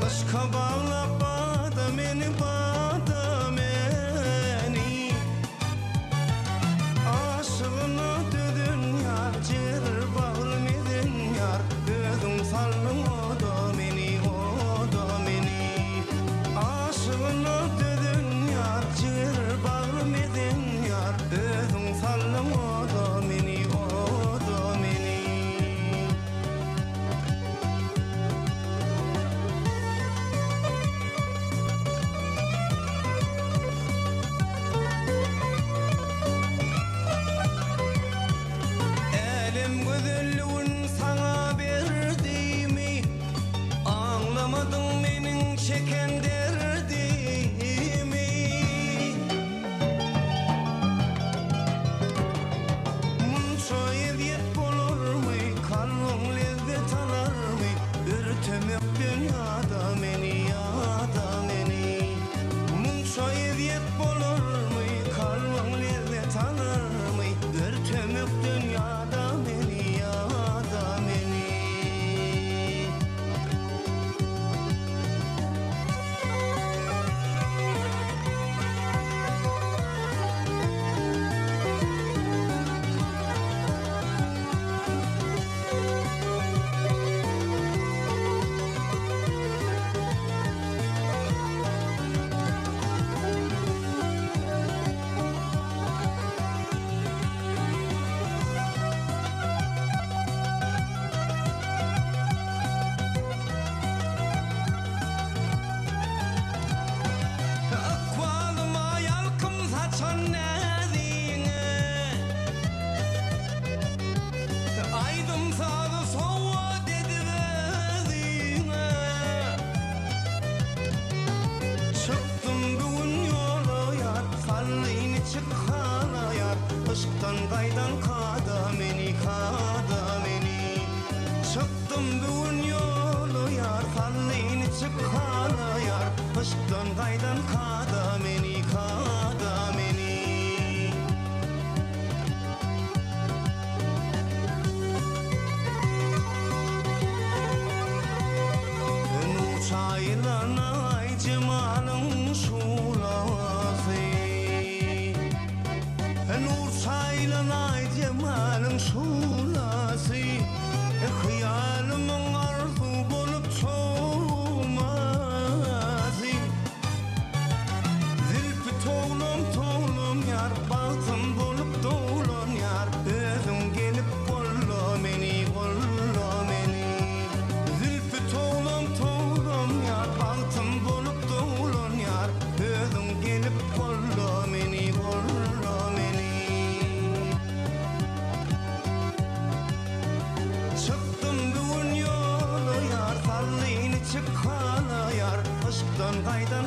Aşka bağlap bağda meni, bağda meni. Aşığına dödün yar, cer bağılmedin yar. Gözün sallın o da meni, o da meni. Aşığına dödün yar, cer bağılmedin yar. Gözün sallın o da meni, o da meni. Elim gözellüğün sana verdiğimi, anlamadın menin çeken derdimi. Munça eziyet bolur mu, kalbin lezzet alır mı? Ürtemek dünyada meni, yada meni. Munça eziyet bolur mu, kalbin lezzet alır mı? Ürtemek dünyada meni, yada meni. Akvalıma yalkım saçan nezine, aydım sağı soğuğa dedi vezine. Çıktım bugün yola yar, sallini çıkkana yar. Işıktan kaydan kada meni, kada meni. Çıktım bugün yola yar, sallini çıkkana yar. Işıktan kaydan kada meni, kada meni. Nur çaylan ay cemalın şulası. Nur çaylan ay cemalın şulası. Hıyalımın arzu bolup çoğulması. Zilfi toğlum toğlum yar, bahtım bolup doğulun yar. Özün gelip kolla meni, kolla meni. Zilfi toğlum toğlum yar, bahtım bolup doğulun yar. Özün gelip kolla meni, kolla meni. Çıktım bugün yola yar, sallini çıkkana yar. Aşktan kaydan